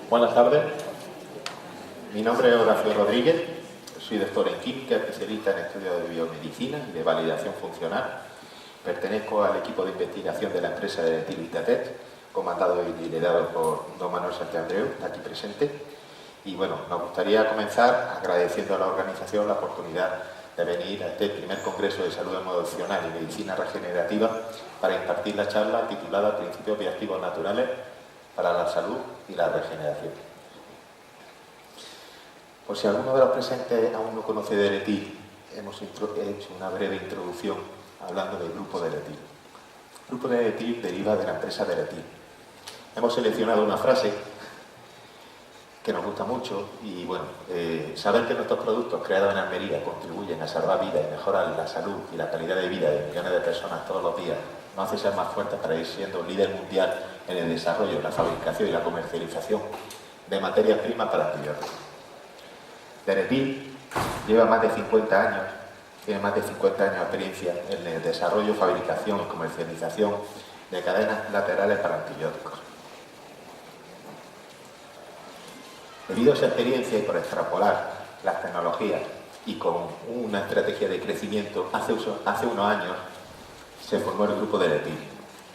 Buenas tardes, mi nombre es Horacio Rodríguez, soy doctor en química, especialista en estudios de biomedicina y de validación funcional. Pertenezco al equipo de investigación de la empresa de Vitatech, comandado y liderado por don Manuel Santandreu, aquí presente. Y bueno, nos gustaría comenzar agradeciendo a la organización la oportunidad de venir a este primer Congreso de Salud Emocional y Medicina Regenerativa para impartir la charla titulada Principios Bioactivos Naturales para la Salud y la Regeneración. Por si alguno de los presentes aún no conoce de Deretil, hemos hecho una breve introducción hablando del grupo Deretil. El grupo Deretil deriva de la empresa Deretil. Hemos seleccionado una frase que nos gusta mucho y bueno, saber que nuestros productos creados en Almería contribuyen a salvar vidas y mejorar la salud y la calidad de vida de millones de personas todos los días nos hace ser más fuertes para ir siendo líder mundial en el desarrollo, la fabricación y la comercialización de materias primas para antibióticos. Deretil lleva más de 50 años, tiene más de 50 años de experiencia en el desarrollo, fabricación y comercialización de cadenas laterales para antibióticos. Debido a esa experiencia y por extrapolar las tecnologías y con una estrategia de crecimiento, hace unos años se formó el grupo Deretil,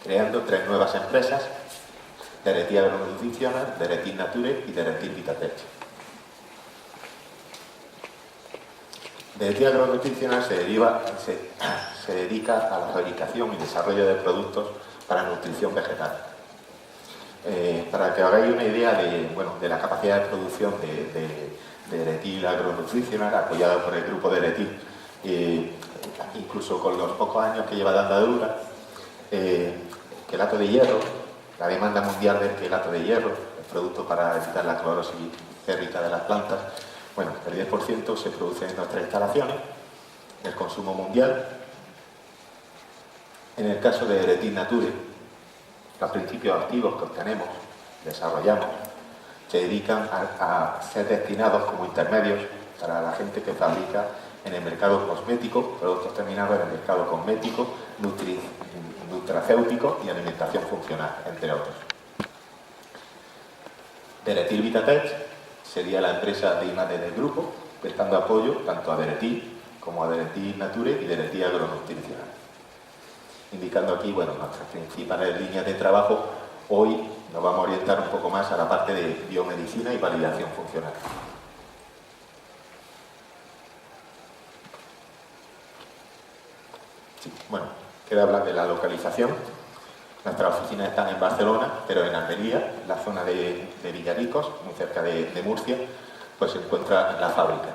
creando 3 nuevas empresas: Deretil Agronutricional, Deretil Nature y Deretil Vitatech. Deretil Agronutricional se dedica a la fabricación y desarrollo de productos para nutrición vegetal. Para que hagáis una idea de la capacidad de producción de Deretil Agronutricional, apoyado por el grupo Deretil, incluso con los pocos años que lleva de andadura, quelato de hierro, la demanda mundial del quelato de hierro, el producto para evitar la clorosis férrica de las plantas, bueno, el 10% se produce en nuestras instalaciones, el consumo mundial. En el caso de Deretil Nature, los principios activos que obtenemos, desarrollamos, se dedican a ser destinados como intermedios para la gente que fabrica en el mercado cosmético, productos terminados en el mercado cosmético, nutracéutico y alimentación funcional, entre otros. Deretil Vitatech sería la empresa de I+D del grupo, prestando apoyo tanto a Deretil como a Deretil Nature y Deretil Agronutricional. Indicando aquí, bueno, nuestras principales líneas de trabajo. Hoy nos vamos a orientar un poco más a la parte de biomedicina y validación funcional. Sí, bueno, queda hablar de la localización. Nuestras oficinas están en Barcelona, pero en Almería, en la zona de Villaricos, muy cerca de Murcia, pues se encuentra la fábrica.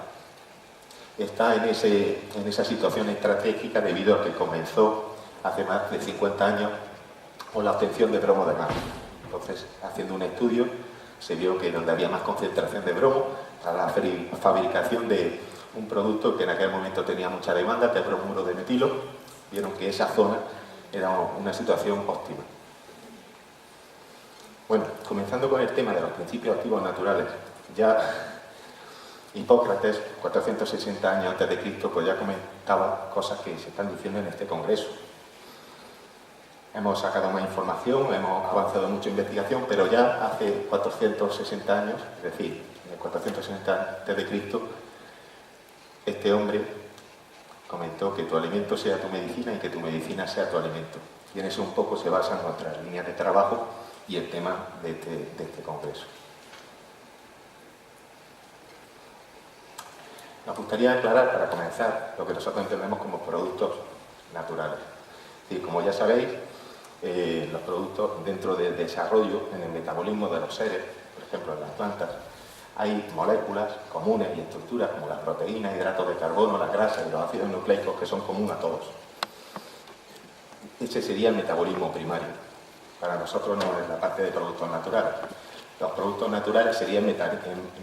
Está en esa situación estratégica debido a que comenzó hace más de 50 años con la obtención de bromo de mar. Entonces, haciendo un estudio, se vio que donde había más concentración de bromo, para la fabricación de un producto que en aquel momento tenía mucha demanda, que es bromuro de metilo, vieron que esa zona era una situación óptima. Bueno, comenzando con el tema de los principios activos naturales, ya Hipócrates, 460 años antes de Cristo, pues ya comentaba cosas que se están diciendo en este congreso. Hemos sacado más información, hemos avanzado mucho en investigación, pero ya hace 460 años, es decir, en el 460 a.C., este hombre comentó que tu alimento sea tu medicina y que tu medicina sea tu alimento. Y en eso un poco se basan nuestras líneas de trabajo y el tema de este congreso. Nos gustaría aclarar, para comenzar, lo que nosotros entendemos como productos naturales. Es decir, como ya sabéis, los productos dentro del desarrollo en el metabolismo de los seres, por ejemplo en las plantas, hay moléculas comunes y estructuras como las proteínas, hidratos de carbono, las grasas y los ácidos nucleicos que son comunes a todos. Ese sería el metabolismo primario. Para nosotros no es la parte de productos naturales. Los productos naturales serían el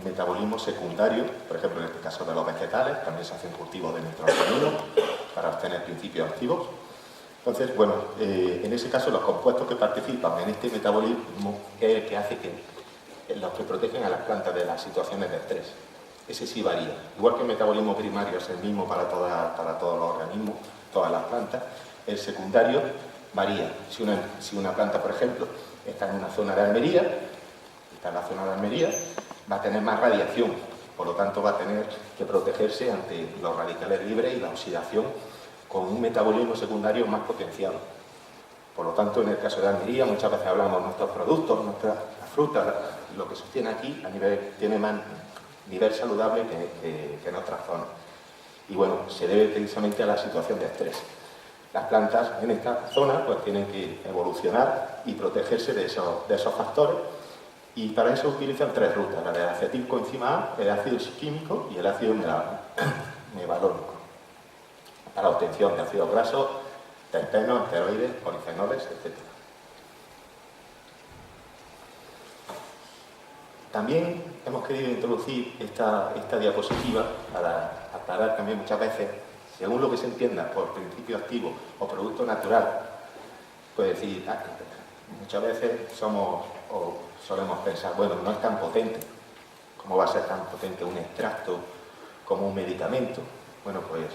metabolismo secundario, por ejemplo en este caso de los vegetales, también se hacen cultivos de nitrogeninos para obtener principios activos. Entonces, bueno, en ese caso los compuestos que participan en este metabolismo es el que hace que los que protegen a las plantas de las situaciones de estrés. Ese sí varía. Igual que el metabolismo primario es el mismo para todos los organismos, todas las plantas, el secundario varía. Si una planta, por ejemplo, está en una zona de Almería, está en la zona de Almería, va a tener más radiación, por lo tanto va a tener que protegerse ante los radicales libres y la oxidación con un metabolismo secundario más potenciado. Por lo tanto, en el caso de Almería, muchas veces hablamos de nuestros productos, nuestras frutas, lo que se obtiene aquí tiene más nivel saludable que en otras zonas. Y bueno, se debe precisamente a la situación de estrés. Las plantas en esta zona pues tienen que evolucionar y protegerse de esos factores, y para eso utilizan tres rutas: la del acetilcoenzima A, el ácido químico y el ácido mevalónico, para la obtención de ácidos grasos, terpenos, esteroides, polifenoles, etc. También hemos querido introducir esta diapositiva para aclarar también muchas veces, según lo que se entienda por principio activo o producto natural, pues decir, muchas veces solemos pensar, bueno, no es tan potente. ¿Cómo va a ser tan potente un extracto como un medicamento? Bueno, pues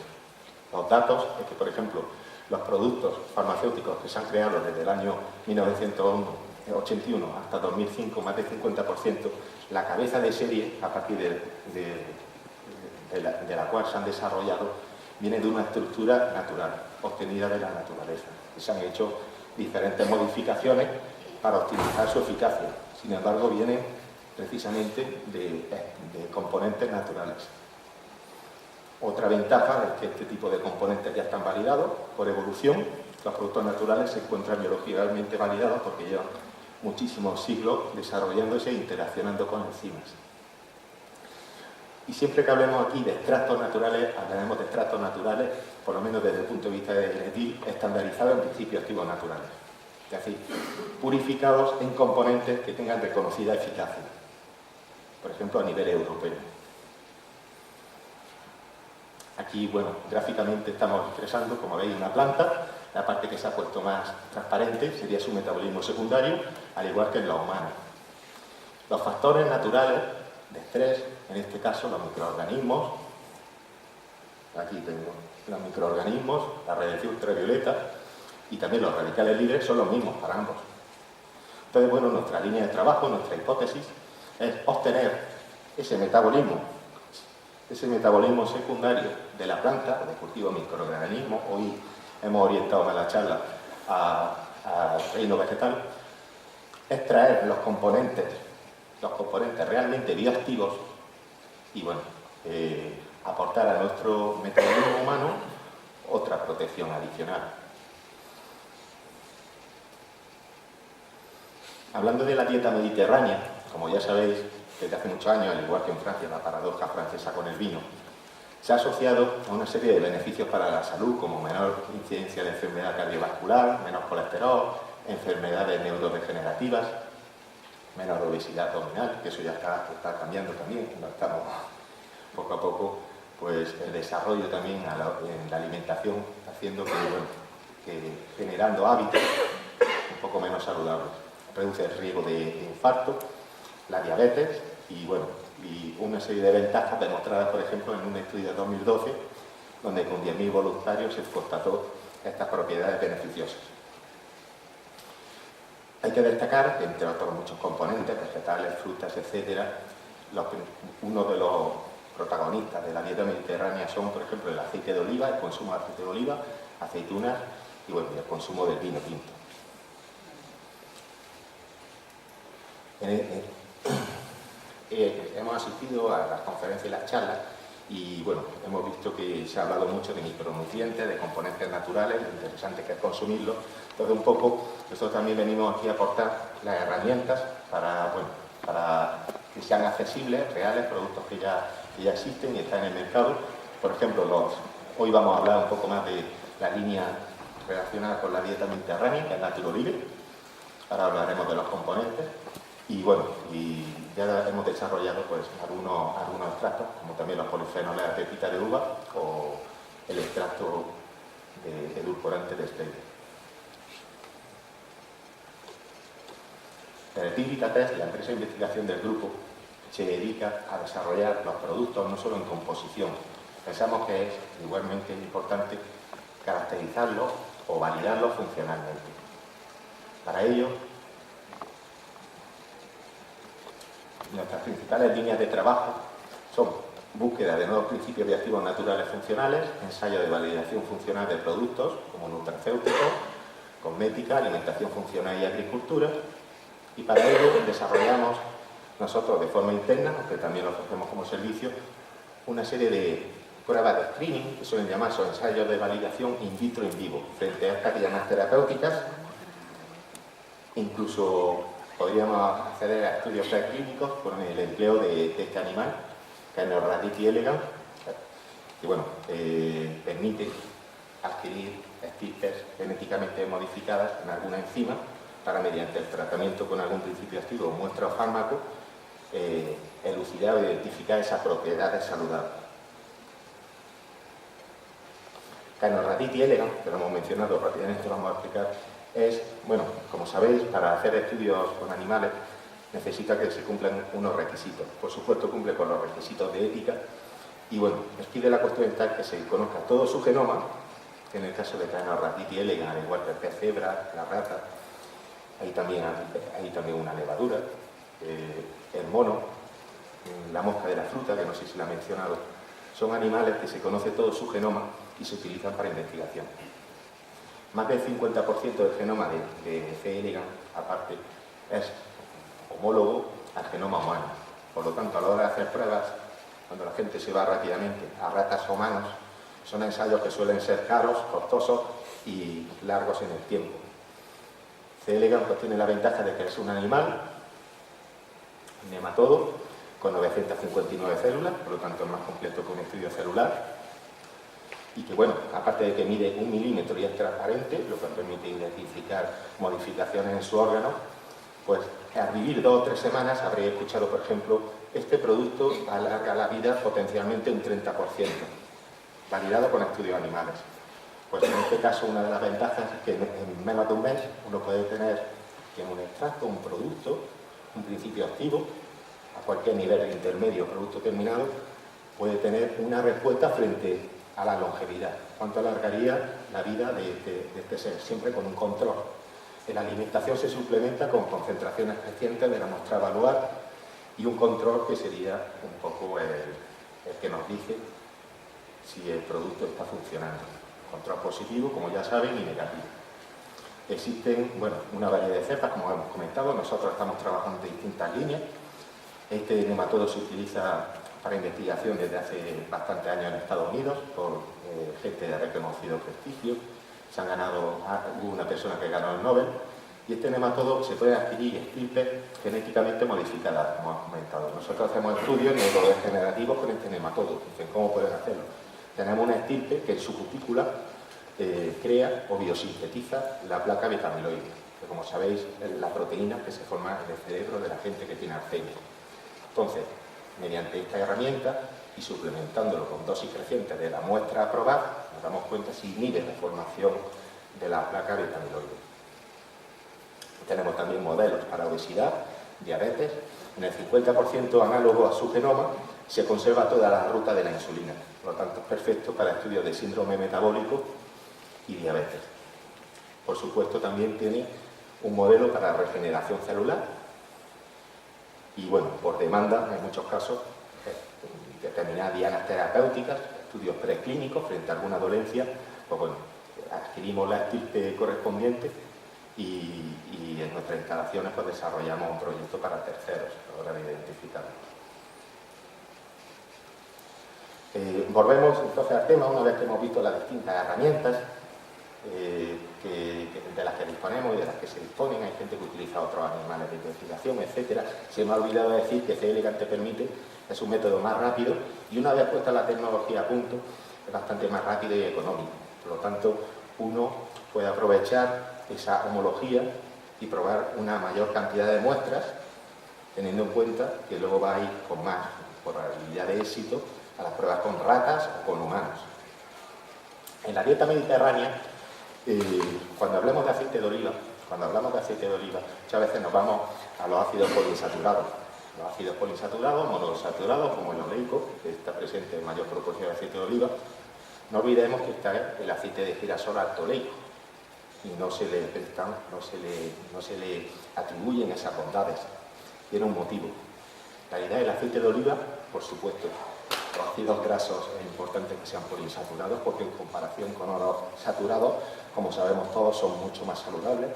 los datos es que, por ejemplo, los productos farmacéuticos que se han creado desde el año 1981 hasta 2005, más del 50%, la cabeza de serie, a partir de la cual se han desarrollado, viene de una estructura natural, obtenida de la naturaleza. Y se han hecho diferentes modificaciones para optimizar su eficacia. Sin embargo, viene precisamente de componentes naturales. Otra ventaja es que este tipo de componentes ya están validados por evolución. Los productos naturales se encuentran biológicamente validados porque llevan muchísimos siglos desarrollándose e interaccionando con enzimas. Y siempre que hablemos aquí de extractos naturales, hablaremos de extractos naturales, por lo menos desde el punto de vista del etil, estandarizados en principios activos naturales. Es decir, purificados en componentes que tengan reconocida eficacia, por ejemplo, a nivel europeo. Aquí, bueno, gráficamente estamos expresando, como veis, una planta. La parte que se ha puesto más transparente sería su metabolismo secundario, al igual que en los humanos. Los factores naturales de estrés, en este caso los microorganismos, aquí tengo los microorganismos, la radiación ultravioleta y también los radicales libres, son los mismos para ambos. Entonces, bueno, nuestra línea de trabajo, nuestra hipótesis, es obtener ese metabolismo secundario de la planta o de cultivo de microorganismos. Hoy hemos orientado más la charla al reino vegetal. Extraer los componentes realmente bioactivos y, bueno, aportar a nuestro metabolismo humano otra protección adicional. Hablando de la dieta mediterránea, como ya sabéis, desde hace muchos años, al igual que en Francia, la paradoja francesa con el vino, se ha asociado a una serie de beneficios para la salud, como menor incidencia de enfermedad cardiovascular, menos colesterol, enfermedades neurodegenerativas, menor obesidad abdominal, que eso ya está cambiando también, no estamos poco a poco, pues el desarrollo también en la alimentación, haciendo que generando hábitos un poco menos saludables. Reduce el riesgo de infarto, la diabetes y, bueno, y una serie de ventajas demostradas, por ejemplo, en un estudio de 2012, donde con 10.000 voluntarios se constató estas propiedades beneficiosas. Hay que destacar que, entre otros muchos componentes, vegetales, frutas, etc., uno de los protagonistas de la dieta mediterránea son, por ejemplo, el aceite de oliva, el consumo de aceite de oliva, aceitunas y, bueno, el consumo del vino tinto. Hemos asistido a las conferencias y las charlas y, bueno, hemos visto que se ha hablado mucho de micronutrientes, de componentes naturales, lo interesante que es consumirlos. Entonces, un poco, nosotros también venimos aquí a aportar las herramientas para que sean accesibles, reales, productos que ya existen y están en el mercado. Por ejemplo, hoy vamos a hablar un poco más de la línea relacionada con la dieta mediterránea, que es Naturolive. Ahora hablaremos de los componentes. Y, bueno, y ya hemos desarrollado pues algunos extractos, como también los polifenoles de pepita de uva o el extracto de edulcorante de stevia. Vitates, la empresa de investigación del grupo, se dedica a desarrollar los productos no solo en composición. Pensamos que es igualmente importante caracterizarlos o validarlos funcionalmente. Para ello, Nuestras principales líneas de trabajo son búsqueda de nuevos principios de activos naturales funcionales, ensayo de validación funcional de productos como nutracéuticos, cosmética, alimentación funcional y agricultura, y para ello desarrollamos nosotros de forma interna, aunque también lo ofrecemos como servicio, una serie de pruebas de screening, que suelen llamarse ensayos de validación in vitro in vivo, frente a estas llamas terapéuticas. Incluso podríamos acceder a estudios preclínicos con el empleo de este animal, Caenorhabditis elegans, y bueno, permite adquirir estirpes genéticamente modificadas en alguna enzima para, mediante el tratamiento con algún principio activo, muestra o fármaco, elucidar o identificar esas propiedades saludables. Caenorhabditis elegans, que lo hemos mencionado rápidamente, lo vamos a explicar, es, bueno, como sabéis, para hacer estudios con animales necesita que se cumplan unos requisitos. Por supuesto, cumple con los requisitos de ética y, bueno, nos pide la cuestión tal que se conozca todo su genoma, que en el caso de Caenorhabditis elegans, al igual que el pez cebra, la rata, hay también una levadura, el mono, la mosca de la fruta, que no sé si la he mencionado, son animales que se conoce todo su genoma y se utilizan para investigación. Más del 50% del genoma de C. elegans, aparte, es homólogo al genoma humano. Por lo tanto, a la hora de hacer pruebas, cuando la gente se va rápidamente a ratas o humanos, son ensayos que suelen ser caros, costosos y largos en el tiempo. C. elegans pues tiene la ventaja de que es un animal nematodo con 959 células, por lo tanto es más completo que un estudio celular, y que, bueno, aparte de que mide 1 milímetro y es transparente, lo que permite identificar modificaciones en su órgano, pues al vivir 2 o 3 semanas habréis escuchado, por ejemplo, este producto alarga la vida potencialmente un 30%, validado con estudios animales. Pues en este caso una de las ventajas es que en menos de un mes uno puede tener que en un extracto, un producto, un principio activo, a cualquier nivel intermedio o producto terminado, puede tener una respuesta frente a la longevidad. ¿Cuánto alargaría la vida de este ser? Siempre con un control. En la alimentación se suplementa con concentraciones crecientes de la muestra a evaluar y un control que sería un poco el que nos dice si el producto está funcionando. Control positivo, como ya saben, y negativo. Existen, bueno, una variedad de cepas, como hemos comentado. Nosotros estamos trabajando en distintas líneas. Este nematodo se utiliza para investigación desde hace bastantes años en Estados Unidos por gente de reconocido prestigio. Se han ganado, hubo una persona que ganó el Nobel, y este nematodo se puede adquirir estirpes genéticamente modificadas, como hemos comentado. Nosotros hacemos estudios neurodegenerativos con este nematodo. Dicen, ¿cómo pueden hacerlo? Tenemos una estirpe que en su cutícula crea o biosintetiza la placa beta-amiloide, que, como sabéis, es la proteína que se forma en el cerebro de la gente que tiene Alzheimer. Entonces, mediante esta herramienta y suplementándolo con dosis crecientes de la muestra a probar, nos damos cuenta si inhibe la formación de la placa beta-amiloide. Tenemos también modelos para obesidad, diabetes. En el 50% análogo a su genoma se conserva toda la ruta de la insulina. Por lo tanto, es perfecto para estudios de síndrome metabólico y diabetes. Por supuesto, también tiene un modelo para regeneración celular. Y bueno, por demanda, en muchos casos, determinadas dianas terapéuticas, estudios preclínicos frente a alguna dolencia, pues bueno, adquirimos la estirpe correspondiente y en nuestras instalaciones pues desarrollamos un proyecto para terceros a la hora de identificarlo. Volvemos entonces al tema, una vez que hemos visto las distintas herramientas de las que disponemos y de las que se disponen. Hay gente que utiliza otros animales de investigación, etcétera. Se me ha olvidado decir que C. elegans te permite, es un método más rápido, y una vez puesta la tecnología a punto, es bastante más rápido y económico. Por lo tanto, uno puede aprovechar esa homología y probar una mayor cantidad de muestras, teniendo en cuenta que luego va a ir con más probabilidad de éxito a las pruebas con ratas o con humanos. En la dieta mediterránea, cuando hablamos de aceite de oliva, muchas veces nos vamos a los ácidos poliinsaturados. Los ácidos poliinsaturados, monosaturados, como el oleico, que está presente en mayor proporción de aceite de oliva. No olvidemos que está el aceite de girasol alto-oleico y no se le atribuyen esas bondades. Tiene un motivo. La idea del aceite de oliva, por supuesto, los ácidos grasos es importante que sean poliinsaturados porque en comparación con los saturados, como sabemos todos, son mucho más saludables.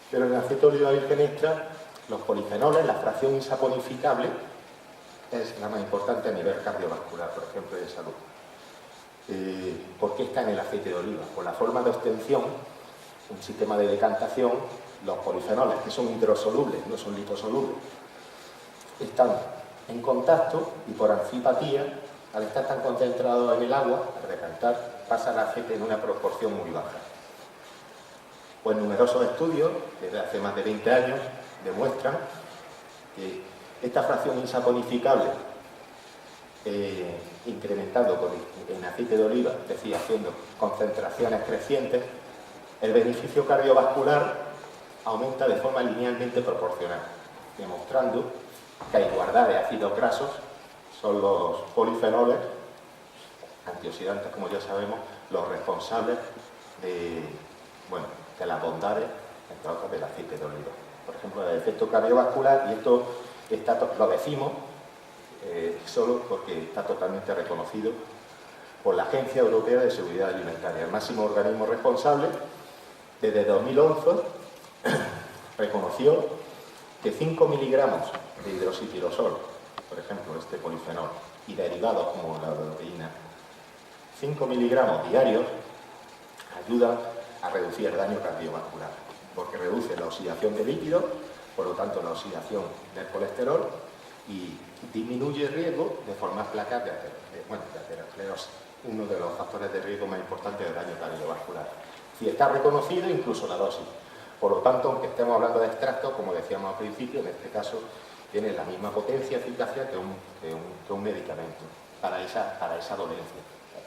Pero en el aceite de oliva virgen extra, los polifenoles, la fracción insaponificable, es la más importante a nivel cardiovascular, por ejemplo, de salud. ¿Por qué está en el aceite de oliva? Por la forma de obtención, un sistema de decantación, los polifenoles, que son hidrosolubles, no son liposolubles, están en contacto y por anfipatía, al estar tan concentrados en el agua, al decantar, pasa el aceite en una proporción muy baja. Pues numerosos estudios, desde hace más de 20 años, demuestran que esta fracción insaponificable, incrementando en aceite de oliva, es decir, haciendo concentraciones crecientes, el beneficio cardiovascular aumenta de forma linealmente proporcional, demostrando que a igualdad de ácidos grasos son los polifenoles, antioxidantes como ya sabemos, los responsables de las bondades, entre otras, del aceite de oliva. Por ejemplo, el efecto cardiovascular, y esto lo decimos solo porque está totalmente reconocido por la Agencia Europea de Seguridad Alimentaria, el máximo organismo responsable. Desde 2011 reconoció que 5 miligramos de hidroxitirosol, por ejemplo, este polifenol, y derivados como la proteína, 5 miligramos diarios ayudan a reducir el daño cardiovascular, porque reduce la oxidación de lípidos, por lo tanto la oxidación del colesterol, y disminuye el riesgo de formar placas de aterosclerosis, uno de los factores de riesgo más importantes del daño cardiovascular. Si está reconocido incluso la dosis. Por lo tanto, aunque estemos hablando de extractos, como decíamos al principio, en este caso tiene la misma potencia y eficacia que un medicamento para esa dolencia.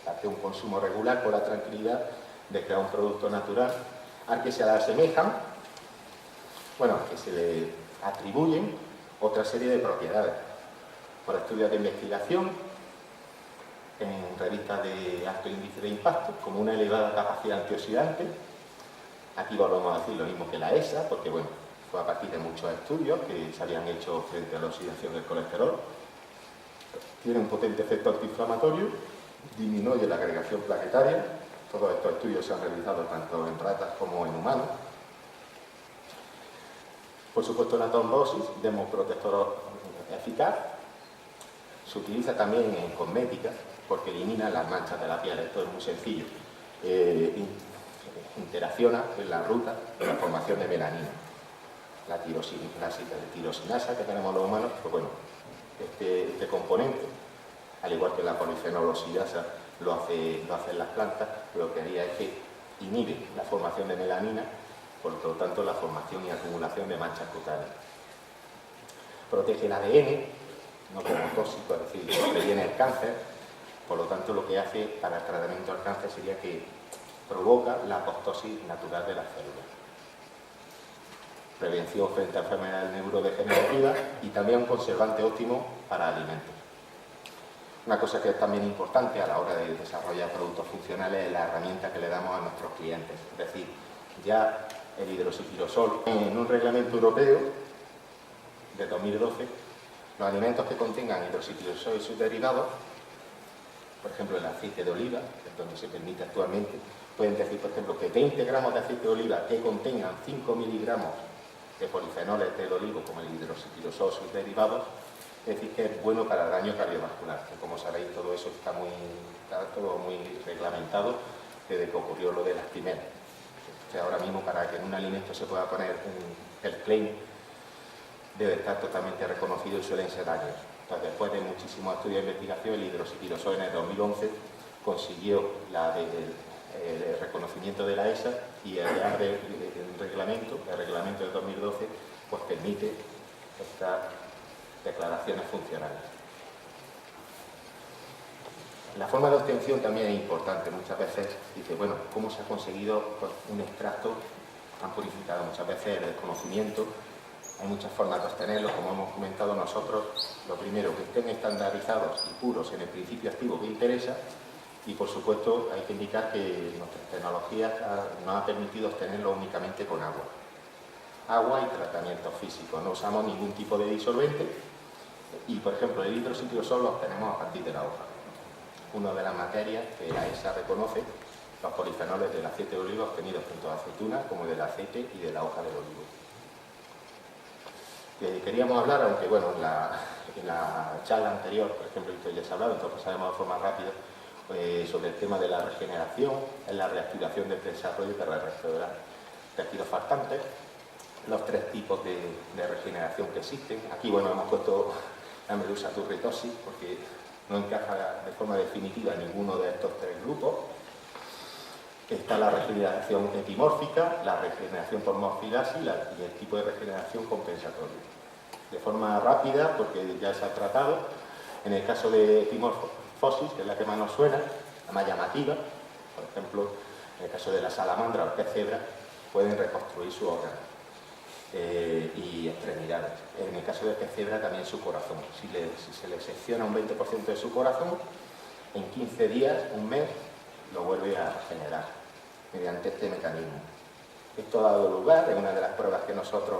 Hace un consumo regular con la tranquilidad de crear un producto natural al que se le asemejan, que se le atribuyen otra serie de propiedades por estudios de investigación en revistas de alto índice de impacto, como una elevada capacidad antioxidante. Aquí volvemos a decir lo mismo que la ESA, porque fue a partir de muchos estudios que se habían hecho frente a la oxidación del colesterol. Tiene un potente efecto antiinflamatorio, disminuye la agregación plaquetaria. Todos estos estudios se han realizado tanto en ratas como en humanos. Por supuesto, la trombosis, dermoprotector eficaz. Se utiliza también en cosmética porque elimina las manchas de la piel. Esto es muy sencillo. Interacciona en la ruta de la formación de melanina. La tirosinasa que tenemos los humanos, este componente, al igual que la polifenolosidasa lo hacen las plantas, lo que haría es que inhibe la formación de melanina, por lo tanto la formación y acumulación de manchas cutáneas. Protege el ADN, no como tóxico, es decir, previene el cáncer, por lo tanto lo que hace para el tratamiento del cáncer sería que provoca la apoptosis natural de las células. Prevención frente a enfermedades neurodegenerativas y también un conservante óptimo para alimentos. Una cosa que es también importante a la hora de desarrollar productos funcionales es la herramienta que le damos a nuestros clientes. Es decir, ya el hidroxitirosol, en un reglamento europeo de 2012, los alimentos que contengan hidroxitirosol y sus derivados, por ejemplo el aceite de oliva, que es donde se permite actualmente, pueden decir, por ejemplo, que 20 gramos de aceite de oliva que contengan 5 miligramos de polifenoles del olivo, como el hidroxitirosol y sus derivados, es decir, que es bueno para el daño cardiovascular, que como sabéis todo eso está todo muy reglamentado desde que ocurrió lo de las quimeras. Ahora mismo, para que en un alimento se pueda poner el claim, debe estar totalmente reconocido y suelen ser años. Entonces, después de muchísimos estudios de investigación, el hidroxitirosol en el 2011 consiguió el reconocimiento de la ESA, y el reglamento de 2012 pues permite estas declaraciones funcionales. La forma de obtención también es importante. Muchas veces dice, ¿cómo se ha conseguido un extracto tan purificado? Muchas veces el desconocimiento, hay muchas formas de obtenerlo, como hemos comentado nosotros. Lo primero, que estén estandarizados y puros en el principio activo que interesa, y por supuesto hay que indicar que nuestras tecnologías nos han permitido obtenerlo únicamente con agua y tratamiento físico. No usamos ningún tipo de disolvente Y, por ejemplo, el eritrocitos solo los tenemos a partir de la hoja. Una de las materias que la ESA reconoce, los polifenoles del aceite de oliva obtenidos tanto de aceituna como del aceite y de la hoja del olivo. Queríamos hablar, aunque bueno, en la charla anterior, por ejemplo, esto ya se ha hablado, entonces pasaremos de forma rápida, sobre el tema de la regeneración, en la reactivación del desarrollo de la tejidos faltantes, los tres tipos de regeneración que existen. Aquí, bueno, hemos puesto la medusa turritosis porque no encaja de forma definitiva en ninguno de estos tres grupos. Está la regeneración epimórfica, la regeneración por morfilasis y el tipo de regeneración compensatoria. De forma rápida, porque ya se ha tratado, en el caso de epimorfosis, que es la que más nos suena, la más llamativa, por ejemplo, en el caso de la salamandra o el pez cebra, pueden reconstruir su órgano y extremidades. En el caso del pez cebra también su corazón. Si se le secciona un 20% de su corazón, en 15 días, un mes, lo vuelve a regenerar mediante este mecanismo. Esto ha dado lugar, es una de las pruebas que nosotros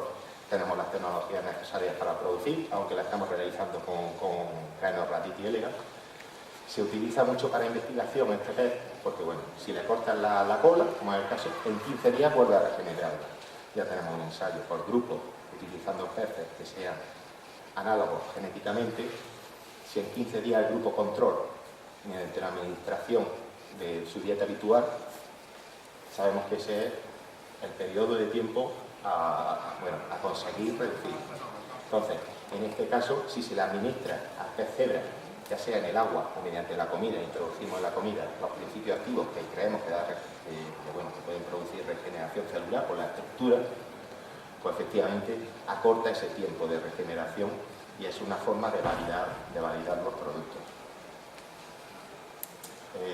tenemos las tecnologías necesarias para producir, aunque la estamos realizando con Caenorhabditis elegans. Se utiliza mucho para investigación este pez, porque bueno, si le cortan la cola, como es el caso, en 15 días vuelve a regenerarla. Ya tenemos un ensayo por grupo, utilizando peces que sean análogos genéticamente. Si en 15 días el grupo control, mediante la administración de su dieta habitual, sabemos que ese es el periodo de tiempo a conseguir reducir. Entonces, en este caso, si se le administra al pez cebra, ya sea en el agua o mediante la comida, introducimos en la comida los principios activos que creemos que pueden producir regeneración celular por la estructura, pues efectivamente acorta ese tiempo de regeneración y es una forma de validar los productos.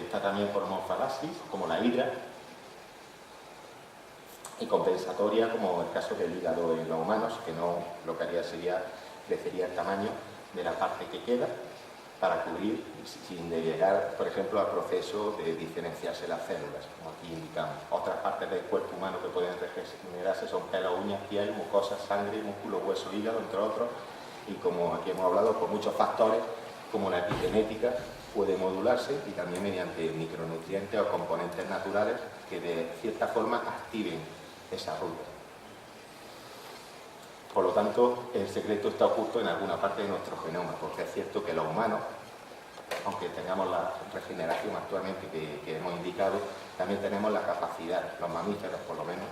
Está también por morfalasis, como la hidra, y compensatoria, como el caso del hígado en los humanos, que no lo que haría sería crecería el tamaño de la parte que queda para cubrir, sin llegar, por ejemplo, al proceso de diferenciarse las células, como aquí indicamos. Otras partes del cuerpo humano que pueden regenerarse son pelos, uñas, piel, mucosas, sangre, músculo, hueso, hígado, entre otros, y como aquí hemos hablado, por muchos factores, como la epigenética, puede modularse y también mediante micronutrientes o componentes naturales que de cierta forma activen esa ruta. Por lo tanto, el secreto está oculto en alguna parte de nuestro genoma, porque es cierto que los humanos, aunque tengamos la regeneración actualmente que hemos indicado, también tenemos la capacidad, los mamíferos por lo menos,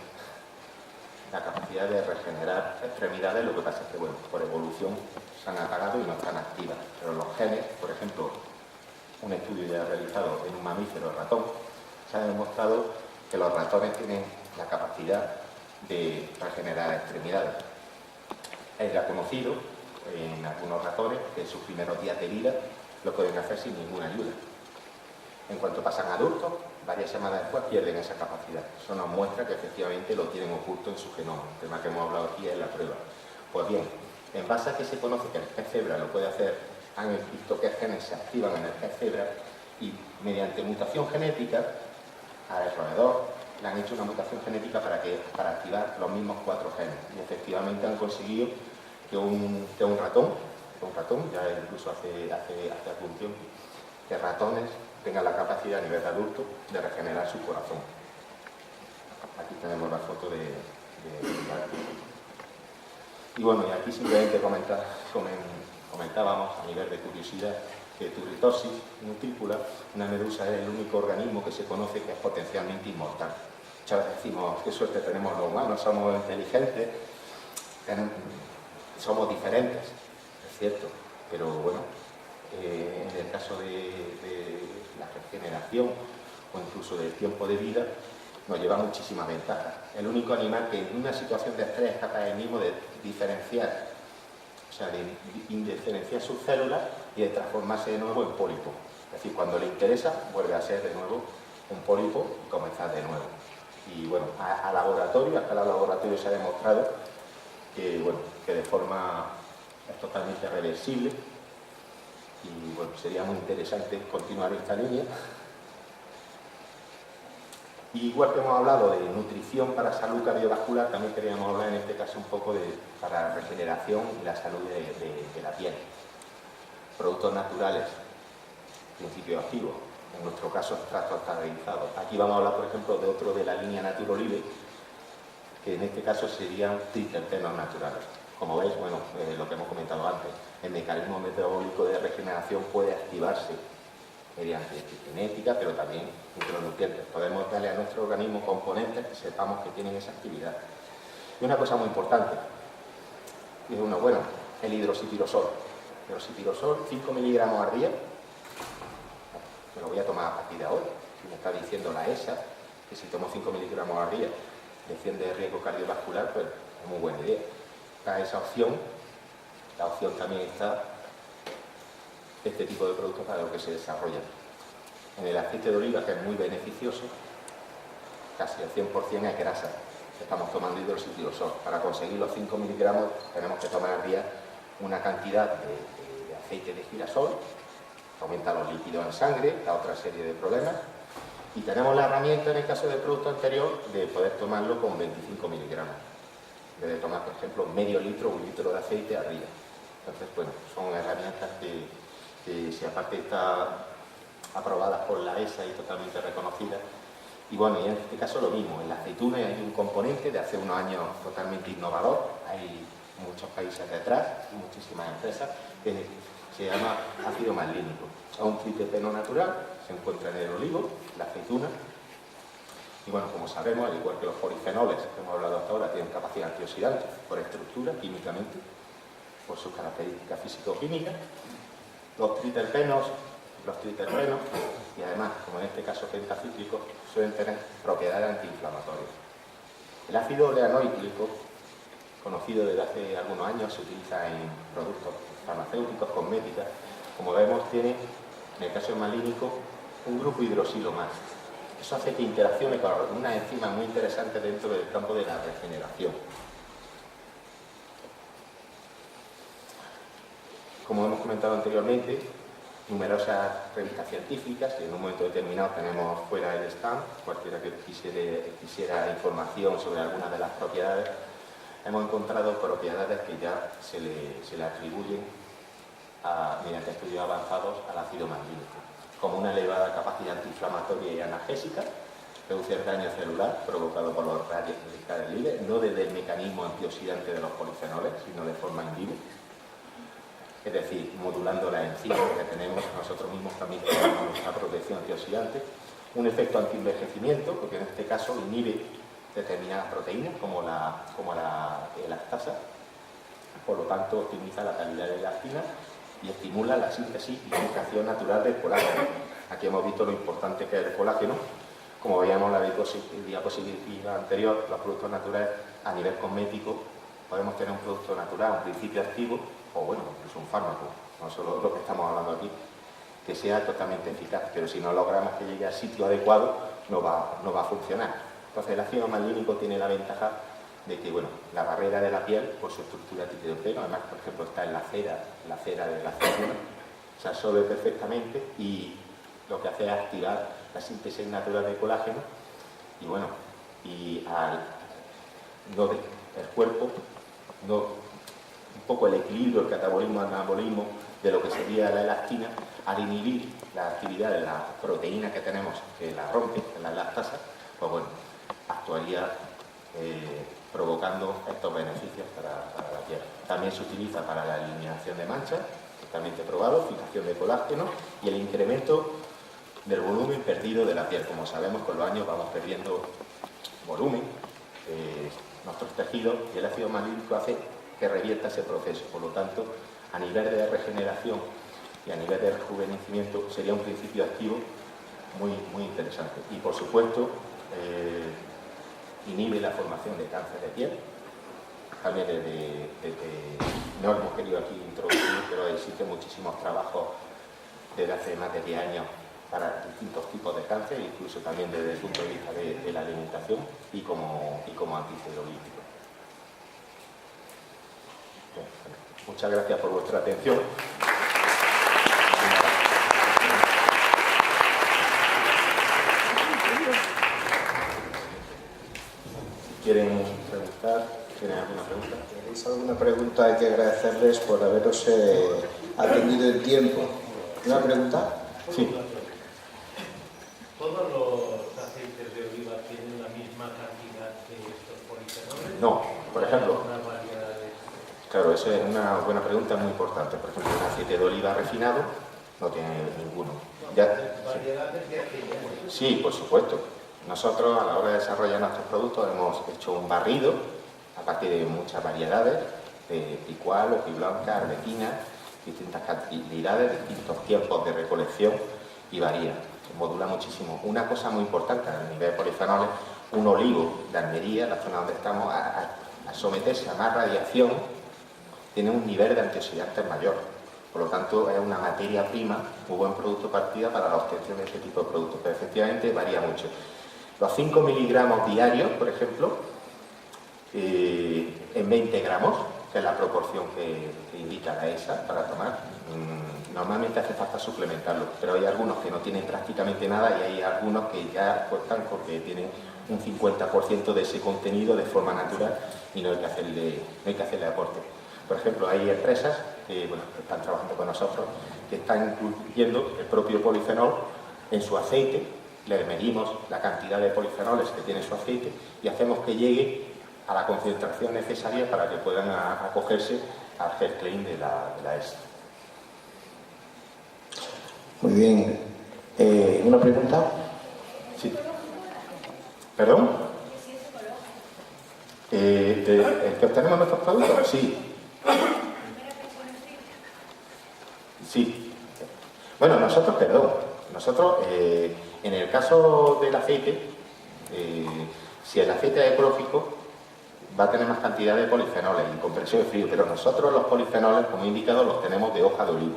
la capacidad de regenerar extremidades. Lo que pasa es que, bueno, por evolución se han apagado y no están activas. Pero los genes, por ejemplo, un estudio ya realizado en un mamífero ratón, se ha demostrado que los ratones tienen la capacidad de regenerar extremidades. Es ya conocido en algunos ratones que en sus primeros días de vida lo pueden hacer sin ninguna ayuda. En cuanto pasan a adultos, varias semanas después pierden esa capacidad. Eso nos muestra que efectivamente lo tienen oculto en su genoma. El tema que hemos hablado aquí es la prueba. Pues bien, en base a que se conoce que el pez cebra lo puede hacer, han visto qué genes se activan en el pez cebra y mediante mutación genética al roedor le han hecho una mutación genética para activar los mismos 4 genes. Y efectivamente han conseguido que un ratón, ya incluso hace algún tiempo, que ratones tengan la capacidad a nivel adulto de regenerar su corazón. Aquí tenemos la foto de y bueno, y aquí simplemente comentábamos a nivel de curiosidad que Turritosis nutricula, una medusa, es el único organismo que se conoce que es potencialmente inmortal. Muchas veces decimos, qué suerte tenemos los humanos, somos inteligentes, somos diferentes, es cierto, pero bueno, en el caso de la regeneración o incluso del tiempo de vida, nos lleva muchísimas ventajas. El único animal que en una situación de estrés es capaz él mismo de diferenciar, o sea, de diferenciar sus células y de transformarse de nuevo en pólipo. Es decir, cuando le interesa, vuelve a ser de nuevo un pólipo y comenzar de nuevo. Y bueno, a escala laboratorio se ha demostrado que, bueno, que de forma es totalmente reversible y bueno, sería muy interesante continuar esta línea. Y igual que hemos hablado de nutrición para salud cardiovascular, también queríamos hablar en este caso un poco para regeneración y la salud de la piel. productos naturales, principios activos, en nuestro caso extractos estandarizados. Aquí vamos a hablar, por ejemplo, de otro de la línea Naturolive, que en este caso serían triterpenos naturales. Como veis, bueno, lo que hemos comentado antes, el mecanismo metabólico de regeneración puede activarse mediante epigenética, pero también micronutrientes. Podemos darle a nuestro organismo componentes que sepamos que tienen esa actividad. Y una cosa muy importante, y es bueno, el hidroxitirosol. Hidroxitirosol, 5 miligramos al día, me lo voy a tomar a partir de ahora. Si me está diciendo la ESA que si tomo 5 miligramos al día defiende el riesgo cardiovascular, pues es muy buena idea. Está esa opción, la opción también está este tipo de productos para lo que se desarrollan. En el aceite de oliva, que es muy beneficioso, casi al 100% es grasa. Estamos tomando hidroxitirosol. Para conseguir los 5 miligramos tenemos que tomar al día una cantidad de aceite de girasol, aumenta los lípidos en sangre, da otra serie de problemas. Y tenemos la herramienta, en el caso del producto anterior, de poder tomarlo con 25 miligramos. En vez de tomar, por ejemplo, medio litro o 1 litro de aceite al día. Entonces, bueno, son herramientas que si aparte están aprobadas por la ESA y totalmente reconocidas. Y bueno, y en este caso lo mismo, en la aceituna hay un componente de hace unos años totalmente innovador, hay muchos países detrás, muchísimas empresas, que se llama ácido malínico. Es un triterpeno natural, se encuentra en el olivo, la aceituna, y bueno, como sabemos, al igual que los polifenoles que hemos hablado hasta ahora, tienen capacidad antioxidante por estructura, químicamente, por sus características físico-químicas. Los triterpenos, y además, como en este caso pentacíclicos, suelen tener propiedades antiinflamatorias. El ácido oleanoíclico, conocido desde hace algunos años, se utiliza en productos farmacéuticos, cosméticas. Como vemos, tiene, en el caso malínico, un grupo hidroxilo más. Eso hace que interaccione con una enzima muy interesante dentro del campo de la regeneración. Como hemos comentado anteriormente, numerosas revistas científicas, y en un momento determinado tenemos fuera el stand, cualquiera que quisiera información sobre algunas de las propiedades, hemos encontrado propiedades que ya se le atribuyen mediante estudios avanzados al ácido malínico, como una elevada capacidad antiinflamatoria y analgésica, reduce el daño celular provocado por los radicales libres, no desde el mecanismo antioxidante de los polifenoles, sino de forma in vivo. Es decir, modulando las enzimas que tenemos nosotros mismos también tenemos una protección antioxidante, un efecto antienvejecimiento, porque en este caso inhibe determinadas proteínas como la elastasa, por lo tanto optimiza la calidad de la elastina y estimula la síntesis y fijación natural del colágeno. Aquí hemos visto lo importante que es el colágeno. Como veíamos en la diapositiva anterior, los productos naturales a nivel cosmético podemos tener un producto natural, un principio activo, o bueno, incluso un fármaco, no solo lo que estamos hablando aquí, que sea totalmente eficaz, pero si no logramos que llegue al sitio adecuado, no va a funcionar. Entonces el ácido malínico tiene la ventaja de que, bueno, la barrera de la piel, por su estructura triterpeno, además, por ejemplo, está en la cera de la aceituna, se absorbe perfectamente y lo que hace es activar la síntesis natural de colágeno y, bueno, y el cuerpo un poco el equilibrio, el catabolismo, el anabolismo de lo que sería la elastina, al inhibir la actividad de la proteína que tenemos que la rompe, la lactasa, pues bueno, actuaría provocando estos beneficios para la piel. También se utiliza para la eliminación de manchas, totalmente probado, fijación de colágeno y el incremento del volumen perdido de la piel. Como sabemos, con los años vamos perdiendo volumen, nuestros tejidos, y el ácido malínico hace que revierta ese proceso. Por lo tanto, a nivel de regeneración y a nivel de rejuvenecimiento sería un principio activo muy interesante. Y por supuesto, inhibe la formación de cáncer de piel. También no lo hemos querido aquí introducir, pero existen muchísimos trabajos desde hace más de 10 años para distintos tipos de cáncer, incluso también desde el punto de vista de la alimentación y como anticelulítico. Muchas gracias por vuestra atención. Si quieren preguntar. ¿Tienen alguna pregunta? ¿Tenéis alguna pregunta? Hay que agradecerles por haberos atendido el tiempo. ¿Una pregunta? Sí. ¿Todos los aceites de oliva tienen la misma cantidad de estos polifenoles? No, por ejemplo. ¿Una variedad de... Claro, esa es una buena pregunta muy importante. Por ejemplo, un aceite de oliva refinado no tiene ninguno. ¿Variedades de aceite? Sí, por supuesto. Nosotros, a la hora de desarrollar nuestros productos, hemos hecho un barrido a partir de muchas variedades, de picual, hojiblanca, arlequina, distintas cantidades, distintos tiempos de recolección y varía, modula muchísimo. Una cosa muy importante a nivel de polifenoles, un olivo de Almería, la zona donde estamos, a someterse a más radiación, tiene un nivel de antioxidantes mayor. Por lo tanto, es una materia prima, muy buen producto de partida para la obtención de este tipo de productos, pero efectivamente varía mucho. Los 5 miligramos diarios, por ejemplo, en 20 gramos, que es la proporción que indica la ESA para tomar, normalmente hace falta suplementarlo, pero hay algunos que no tienen prácticamente nada y hay algunos que ya cuestan porque tienen un 50% de ese contenido de forma natural y no hay que hacerle aporte. Por ejemplo, hay empresas que están trabajando con nosotros que están incluyendo el propio polifenol en su aceite, le medimos la cantidad de polifenoles que tiene su aceite y hacemos que llegue a la concentración necesaria para que puedan acogerse al gel clean de la ESA. Muy bien. ¿Una pregunta? Sí. ¿Perdón? ¿El que obtenemos nuestros productos? Sí. Sí. Bueno, nosotros en el caso del aceite, si el aceite es ecológico, va a tener más cantidad de polifenoles y compresión de frío, pero nosotros los polifenoles, como he indicado, los tenemos de hoja de olivo,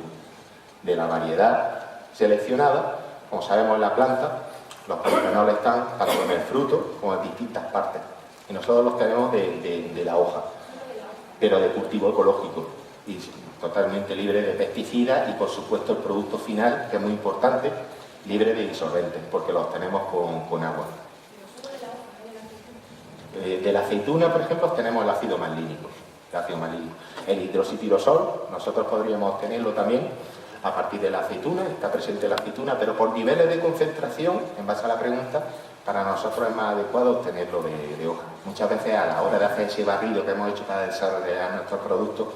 de la variedad seleccionada. Como sabemos en la planta, los polifenoles están tanto en el fruto como en distintas partes, y nosotros los tenemos de la hoja, pero de cultivo ecológico y totalmente libre de pesticidas y, por supuesto, el producto final, que es muy importante, libre de disolventes, porque los tenemos con agua. De la aceituna, por ejemplo, tenemos el ácido malínico. El hidroxitirosol, nosotros podríamos obtenerlo también a partir de la aceituna, está presente la aceituna, pero por niveles de concentración, en base a la pregunta, para nosotros es más adecuado obtenerlo de hoja. Muchas veces, a la hora de hacer ese barrido que hemos hecho para desarrollar nuestros productos,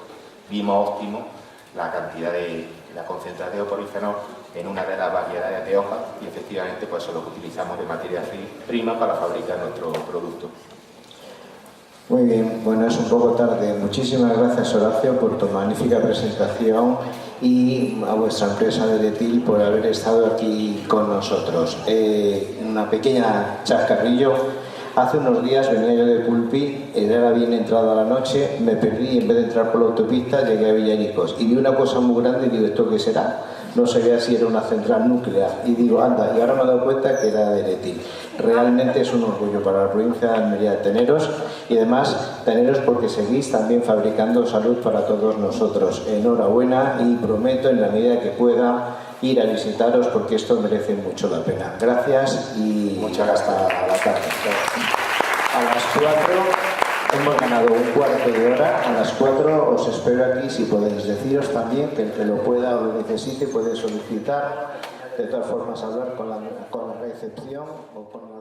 vimos óptimo la cantidad de la concentración de polifenol en una de las variedades de hojas y efectivamente pues eso es lo que utilizamos de materia prima para fabricar nuestro producto. Muy bien, bueno, es un poco tarde. Muchísimas gracias, Horacio, por tu magnífica presentación y a vuestra empresa Deletil por haber estado aquí con nosotros. Una pequeña chascarrillo. Hace unos días venía yo de Pulpí, era bien entrado a la noche, me perdí y en vez de entrar por la autopista llegué a Villaricos y vi una cosa muy grande y digo, ¿esto qué será? No sabía si era una central nuclear y digo, anda, y ahora me he dado cuenta que era de Deletil. Realmente es un orgullo para la provincia de Almería teneros y además teneros porque seguís también fabricando salud para todos nosotros. Enhorabuena y prometo en la medida que pueda ir a visitaros porque esto merece mucho la pena. Gracias y muchas hasta la tarde. A las 4 hemos ganado un cuarto de hora. A las 4 os espero aquí si podéis. Deciros también que el que lo pueda o lo necesite puede solicitar. De todas formas, hablar con la recepción o con la